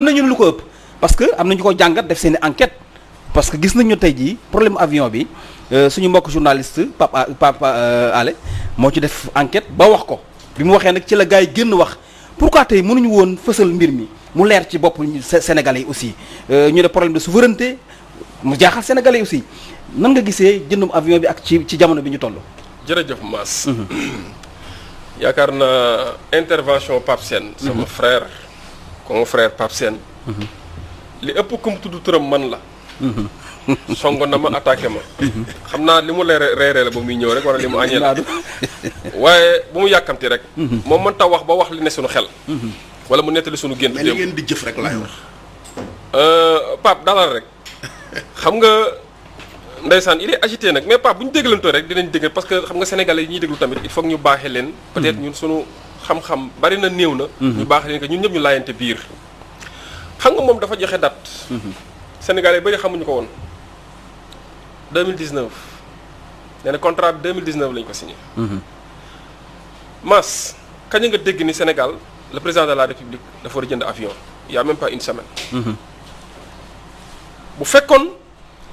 nañu lu ko ëpp parce que am nañu ko jàngat def seen i enquête parce que gis nañu tey jii problème avion bi suñu mbokk journaliste Pape Ale moo ci def enquête ba wax ko bi mu waxee nag ci la gars yi génn wax pourquoi tey mënuñu woon fësal mbir mi mu leer ci bopp Sénégalais yi aussi ñu ne problème de souveraineté mu jaaxal Sénégalais yi aussi nan nga gisee jëndum avion bi ak ci jamono bi ñu toll. jërëjëf Mass. yaakaar naa intervention Pape Sène sama frère comme frère Pape Sène li ëpp kum tudd turam man la songo na ma attaqué ma xam naa li mu reeree la ba muy ñëw rek wala li mu añee la waaye bu mu yàkkamti rek moom mën ta wax ba wax li ne suñu xel wala mu nettali suñu gént mais li ngeen di jëf rek laay wax Pape dalal rek xam nga ndeysaan il est agité nag mais Pape bu ñu déglantoo rek dinañ dégg parce que xam nga sénégalais yi ñuy déglu tamit il faut que ñu baaxee leen peut-être ñun suñu xam-xam bari na néew na ñu baaxee leen que ñun ñëpp ñu laayante biir xam nga moom dafa joxe date sénégalais bari xamuñu ko woon 2019 nee na contrat bi 2019 lañ ko signé Mass kañ nga dégg ni Sénégal le président de la République dafa war a jënd avion il y a même pas une semaine bu fekkoon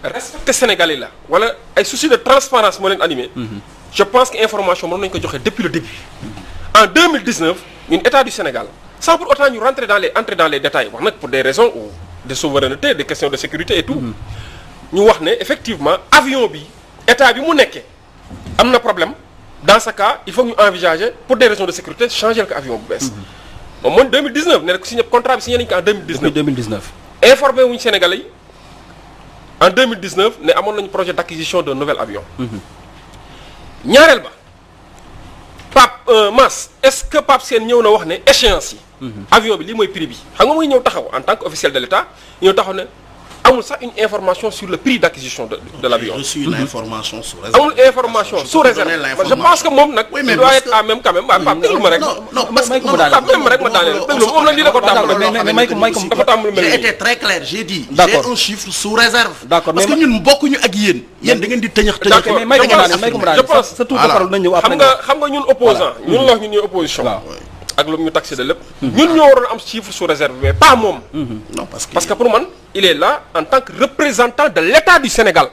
respecté Sénégalais la wala ay souci de transparence moo leen animé je pense que information moom nañu ko joxe depuis le début en 2019 ñun état du Sénégal sans pour autant ñu entrer dans les détails wax nag pour des raisons de souveraineté des questions de sécurité et tout ñu wax ne effectivement avion bi état bi mu nekkee am na problème dans ce cas il faut que ñu envisager pour des raisons de sécurité changer ko avion bu bees moom mooy 2019 ne ko signé contrat bi signé nañu ko en 2019 informé wuñu Sénégalais yi en 2019 ne amoon nañu projet d'acquisition d'un nouvel avion ñaareel ba Pape Mass est-ce que Pape Sène ñëw na wax ne échéance yi avion bi lii mooy prix bi xam nga muy ñëw taxaw en tant qu'officiel de l'État ñëw taxaw ne amul sax une information sur le prix d'acquisition de l'avion. J'ai reçu une information sous réserve. amul information sous réserve je pense que moom nag. il doit être à même quand même Pape déglu ma rek. non parce que Pape déglu ma rek ma daaneel déglu moom nag lii la ko tàmbali. mais dafa tàmbali mel j'ai été très clair j'ai dit. D'accord. j'ai un chiffre sous réserve. D'accord, parce que mais ñun bokkuñu ak yéen. yéen da ngeen di tëñax tëñax. D'accord, mais may ko mu daaneel may ko mu je daaneel pense sa tour de parole nañ ñëw après xam nga ñun opposant ñun la wax ñun ñooy opposition. ak lu ñu taxé de lépp. ñun ñoo waroon am chiffre sous réserve mais pas moom. non parce que pour man il est là en tant que représentant de l'État du Sénégal.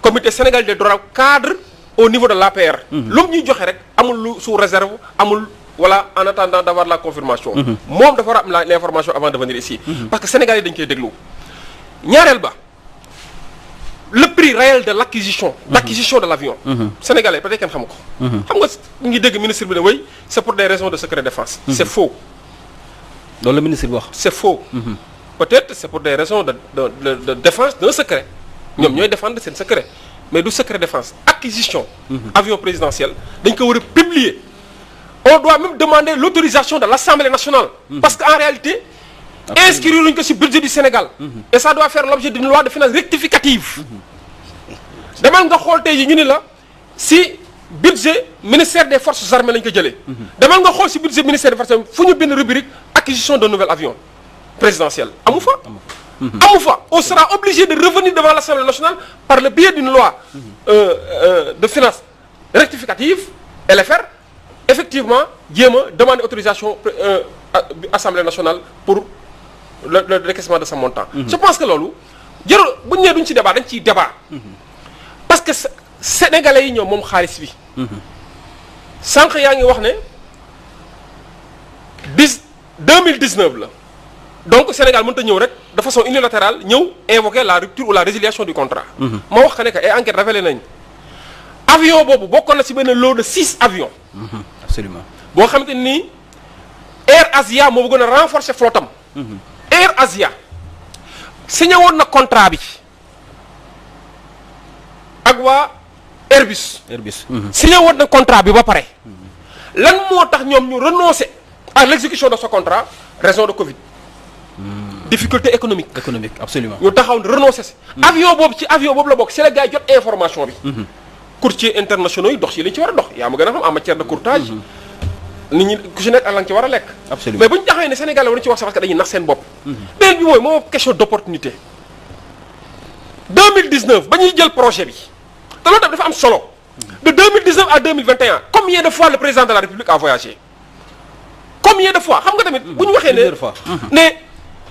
comité Sénégal des droits cadres au niveau de l'APR. lu mu ñuy joxe rek amul lu sous réserve amul voilà en attendant d'avoir la confirmation. moom dafa war a am l'information avant de venir ici. parce que Sénégal yi dañ koy déglu. ñaareel ba le prix réel de l'acquisition de l'avion. Sénégalais peut-être kenn xamu ko. xam nga ñu ngi dégg ministre bi ne oui c'est pour des raisons de secret défense. c'est faux. loolu la ministre bi wax. c'est faux. peut-être c'est pour des raisons de défense d'un secret. ñoom ñooy défendre seen secret mais du secret défense acquisition. avion présidentiel dañ ko war a publier. on doit même demander l'autorisation de l'Assemblée nationale. parce qu'en réalité. inscrire luñ ko ci budget du Sénégal. et ça doit faire l'objet d'une loi de finances rectificative. demal nga xool tey jii ñu ni la ci budget ministère des forces armées lañ ko jëlee. demal nga xool ci budget ministère des forces armées fu ñu bind rubrique acquisition d'un nouvel avion présidentiel amu fa. amu fa on sera obligé de revenir devant l'Assemblée nationale par le biais d'une loi de finances rectificative LFR effectivement jéem a demander autorisation Assemblée nationale pour le décaissement de ce montant. je pense que loolu jarul bu ñu nee duñ ci débat dañ ciy débat. parce que sénégalais yi ñoom moom xaalis bi. sànq yaa ngi wax ne 2019 la donc Sénégal mënut a ñëw rek de façon unilatérale ñëw invoquer la rupture ou la résiliation du contrat. ma wax que ne que ay enquêtes révélé nañ avion boobu bokkoon na ci benn lot de 6 avions. absolument boo xamante ni Air Asia moo bëggoon a renforcer flottam. Air Asia signé woon na contrat bi ak waa Airbus. signé woon na contrat bi ba pare. lan moo tax ñoom ñu renoncer à l'exécution de ce contrat raison de Covid. difficulté économique. absolument. ñu taxaw renoncer si. avion boobu la bokk c'est la gars yi jot information bi. courtiers internationaux yi dox ci li ci war a dox yaa ma gën a xam en matière de courtage. nit ñi ku ci nekk ak la nga ci war a lekk. absolument mais bu ñu taxawee ne Sénégal war na ci wax sax parce que dañuy nax seen bopp. beneen bi mooy moo question d'opportunité. 2019 ba ñuy jël projet bi te loolu dafa am solo. de 2019 à 2021 combien de fois le président de la République a voyagé. combien de fois xam nga tamit bu ñu waxee ne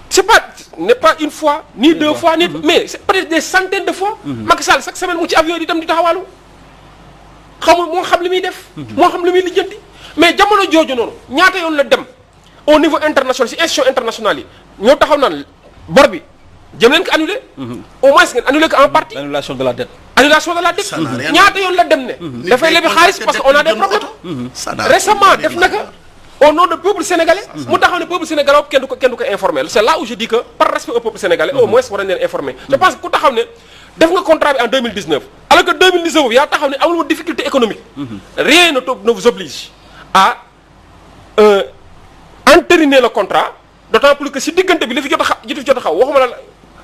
c'est pas n'est pas une fois ni deux fois ni mais c'est peut-être des centaines de fois. Macky Sall chaque semaine mu ci avion di dem di taxawaalu xamul moo xam li muy def. moo xam li muy lijjanti mais jamono jooju noonu ñaata yoon la dem au niveau international ci institution internationale yi ñoo taxaw naan bor bi jëm leen ko annulé. au moins ngeen annulé ko en partie. Annulation de la dette. Annulation de la dette. ñaata yoon la dem ne. dafay lebi xaalis parce que on a des problèmes. Récemment def na ko au nom du peuple sénégalais. mu taxaw ne peuple sénégalais kenn du ko informer c'est là où je dis que par respect au peuple sénégalais au moins war nañ leen informer. je pense que ku taxaw ne def nga contrat bi en 2019 alors que 2019 yaa taxaw ne amul difficulté économique. rien ne vous oblige à entériner le contrat d'autant plus que si diggante bi li fi jot a xaw waxuma la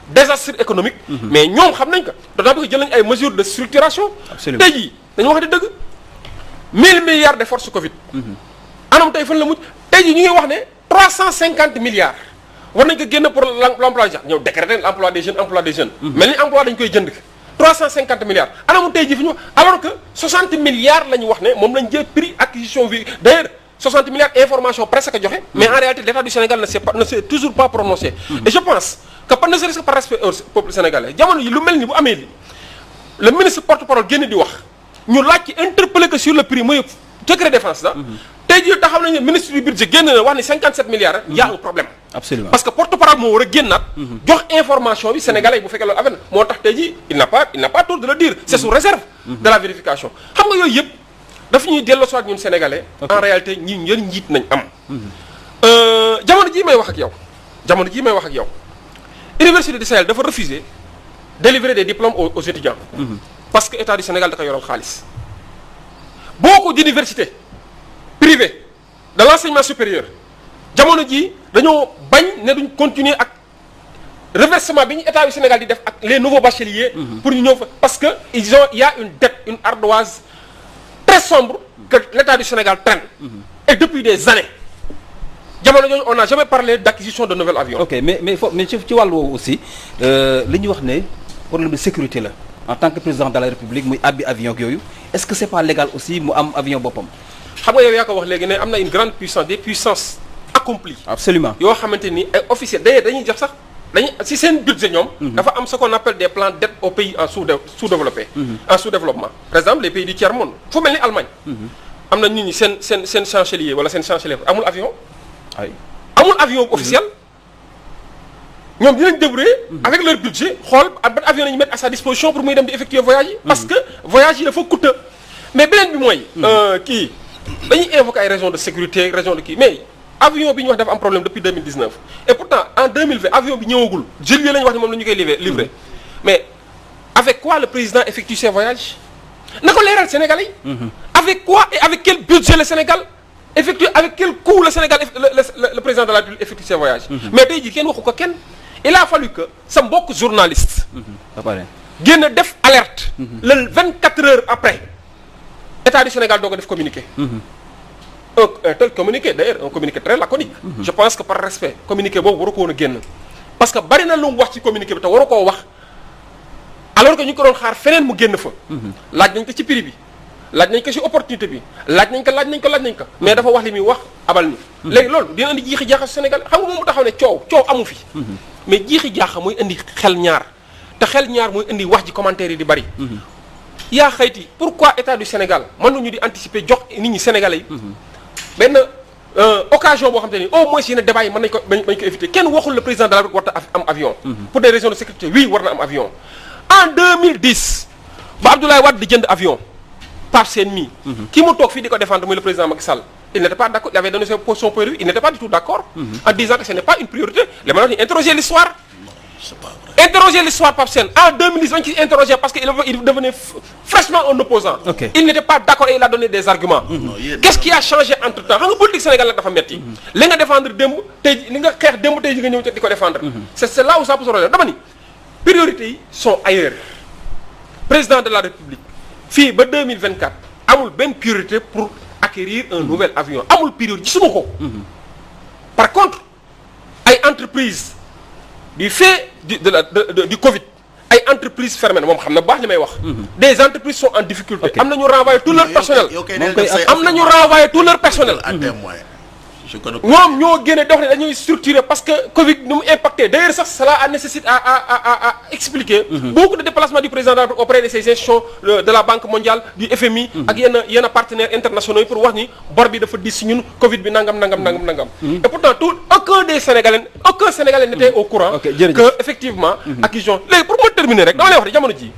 désastre économique. mais ñoom xam nañ ko d'autant plus que jël nañ ay mesures de structuration. absolument tey jii dañu wax ne dëgg 1000 milliards de force Covid. anam tey fan la mujj tey jii ñu ngi wax ne 350 milliards war nañ ko génn pour l'emploi des jeunes ñëw décréter l'emploi des jeunes. mel ni emploi dañ koy jënd 350 milliards anamu tey jii fi ñu alors que 60 milliards la ñu wax ne moom lañ jël prix acquisition bi d'ailleurs 60 milliards information presque que joxe. mais en réalité l'État du Sénégal ne s'est toujours pas prononcé. et je pense que ne serait-ce que par respect au peuple sénégalais jamono yi lu mel ni bu amee li le ministre porte-parole génn di wax ñu laaj ci interpellé que sur le prix mooy secret défense la. tey jii taxaw nañu ministre du budget génn na wax ni 57 milliards y a un problème. absolument parce que porte-parole moo war a génnaat. jox information bi sénégalais yi bu fekkee loolu affaire moo tax tey jii il n'a pas tort de le dire. c'est sous réserve. de la vérification xam nga yooyu yëpp dafa ñuy delloo soit ñun sénégalais. en réalité ñi ñën njiit nañ am. jamono jii may wax ak yow. Université du Sahel dafa refuser délivrer des diplômes aux étudiants. parce que état du Sénégal da ko yoral xaalis. beaucoup d'universités privées de l'enseignement supérieur jamono ji dañoo bañ ne duñ continuer ak reversement bi ñu état du Sénégal di def ak les nouveaux bacheliers. pour ñu ñëw fa parce que il y a une dette une ardoise très sombre que l'état du Sénégal traîne. et depuis des années jamono jooju on n'a jamais parlé d'acquisition de nouveaux avions. ok mais ci wàllu woowu aussi li ñu wax ne problème de sécurité la en tant que président de la République muy abbi avion ak yooyu est-ce que c'est pas légal aussi mu am avion boppam. xam nga yow yaa ko wax léegi ne am na une grande puissance des puissances accomplies. absolument yoo xamante ni ay officiers d'ailleurs dañuy jox sax dañuy si seen budget ñoom. dafa am ce qu'on appelle des plans d'aide aux pays en sous-développés. en sous-développement par exemple les pays du tiers-monde fu mel ni Allemagne. am na nit ñi seen chancelier wala seen chancelier amul avion. ay amul avion officiel. ñoom dinañ débrouiller avec leur budget xool ban avion nañu mettre à sa disposition pour muy dem di effectuer voyage yi. parce que voyage yi dafa coûteux. mais beneen bi mooy. kii dañuy invoquer ay raisons de sécurité raison de kii mais avion bi ñu wax dafa am problème depuis 2019 et pourtant en 2020 avion bi ñëwagul juillet la ñu wax ne moom la ñu koy livrer mais avec quoi le président effectue ses voyages na ko leeral Sénégalais yi. avec quoi et avec quel budget le Sénégal effectue avec quel coût le Sénégal le président de la République effectue ses voyages. mais tey jii kenn waxu ko kenn. il a fallu que sa mbokk journaliste. génn def alerte. le 24 heures après état du Sénégal doog a def communiqué. un tel communiqué d'ailleurs un communiqué très laconique. je pense que par respect communiqué boobu waru ko woon a génn. parce que bari na lu mu wax ci communiqué bi te waru koo wax alors que ñu ko doon xaar feneen mu génn fa. laaj nañ ko ci prix bi laaj nañ ko ci opportunité bi laaj nañ ko mais dafa wax li muy wax abal ni léegi loolu dina indi jiixi jaaxa Sénégal xam nga moom mu taxaw ne coow amu fi. mais jiixi jaaxa mooy indi xel ñaar te xel ñaar mooy indi wax ji commentaire yi di bari. yaa xayti pourquoi état du Sénégal mënuñu di anticiper jox nit ñi sénégalais yi. benn occasion boo xam te ni au moins yenn débat yi mën nañ ko éviter kenn waxul le président de la République war na am avion. pour des raisons de sécurité oui war na am avion. en 2010 ba Abdoulaye Wade di jënd avion Pape Sène mii. ki mu toog fii di ko défendre muy le président Macky Sall. il n'était pas d'accord il avait donné son point de vue il n'était pas du tout d'accord. en disant que ce n'est pas une priorité les maintenant ñu interroger l'histoire. c'est pas vrai. Interroger l'histoire Pape Sène en 2010 dañ ci interroger parce que il devenait fraîchement un opposant. Okay. Il n'était pas d'accord et il a donné des arguments. Qu'est-ce qui a changé entre-temps xam nga politique Sénégal nag dafa metti li nga défendre démb tey li nga xeex démb tey ji nga ñëw di ko défendre. c'est là où ça pose problème dama ni priorités yi sont ailleurs. Président de la République fii ba 2024 amul benn priorité pour acquérir un nouvel avion amul priorité gisuma ko. Par contre ay entreprises du fait du Covid ay entreprises fermées moom xam na baax li may wax. Des entreprises sont en difficulté. am na ñu renvoyer tout leur personnel. am am na ñu renvoyer tout leur personnel. je connais pas. ñoom ñoo génne dox ne dañuy structurer parce que Covid nu mu impacté d'ailleurs sax cela nécessite à expliquer beaucoup de déplacements du président auprès de ces institutions de la Banque mondiale du FMI ak yenn partenaires internationaux yi pour wax ni bor bi dafa dis si ñun Covid bi nangam et pourtant aucun Sénégalais n'était au courant que effectivement acquisition léegi pour ma terminer rek dama lay wax de jamono ji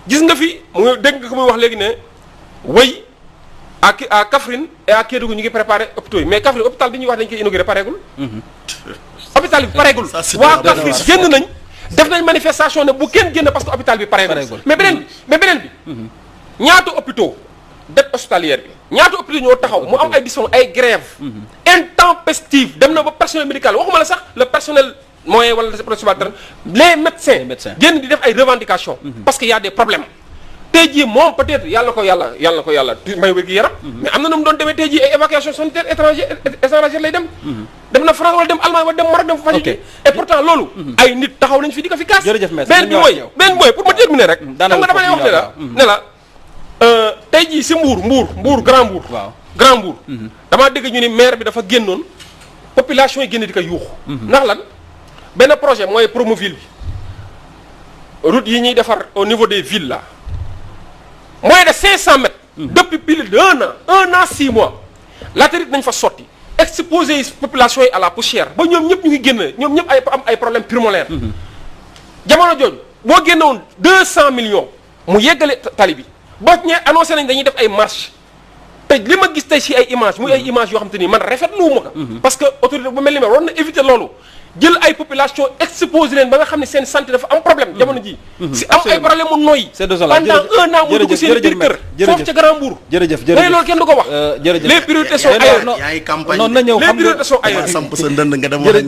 gis nga fi mu dégg nga ko muy wax léegi ne way à Kaffrine et à Kédougou ñu ngi préparé hôpitaux yi mais Kaffrine hôpital bi ñuy wax dañu koy inauguré pareegul. hôpital bi pareegul. waa Kaffrine génn nañ def nañ manifestation ne bu kenn génn parce que hôpital bi pareegul. mais beneen bi ñaata hôpitaux dette hospitalière bi ñaata hôpitaux ñoo taxaw mu am ay disons ay grève intempestive dem na ba personnel médical waxuma la sax le personnel moyen wala le personnel les médecins génn di def ay revendications. parce que y a des problèmes. tey jii moom peut-être yàlla na ko yàlla may wér gi yaram mais am na nu mu doon demee tey jii ay évacuation sanitaire étrangère lay dem dem na France wala dem Allemagne wala dem Maroc dem fa faji et pourtant loolu ay nit taxaw nañ fi di ko fi kaas benn bi mooy pour ma terminer rek xam nga dama lay wax ne la tey jii si Mbour Grand Mbour damaa dégg ñu ni maire bi dafa génnoon population yi génn di ko yuuxu ndax lan benn projet mooy Promoville bi route yi ñuy defar au niveau des villes là moins de 500 mètres. depuis plus d'un an 6 mois. latérite nañ fa sotti exposer population yi à la poussière ba ñoom ñëpp ñu ngi génn ñoom ñëpp am ay problèmes pulmonaires. jamono jooju boo génnewoon 200 millions mu yeggale tali bi ba ñee annoncé nañ dañuy def ay marche te li ma gis tey si ay images muy ay images yoo xam te ni man rafetlu ma ko. parce que autorité bu mel ni ma waroon na éviter loolu. jël ay population exposé leen ba nga xam ne seen santé dafa am problème jamono ji si am ay problème mu noyyi pendant un an mu dugg seen biir kër foofu ca Grand Mbour mais loolu kenn du ko wax les priorités sont ailleurs yaay campagne non na ñëw les priorités sont ailleurs samp sa ndënd nga dem wax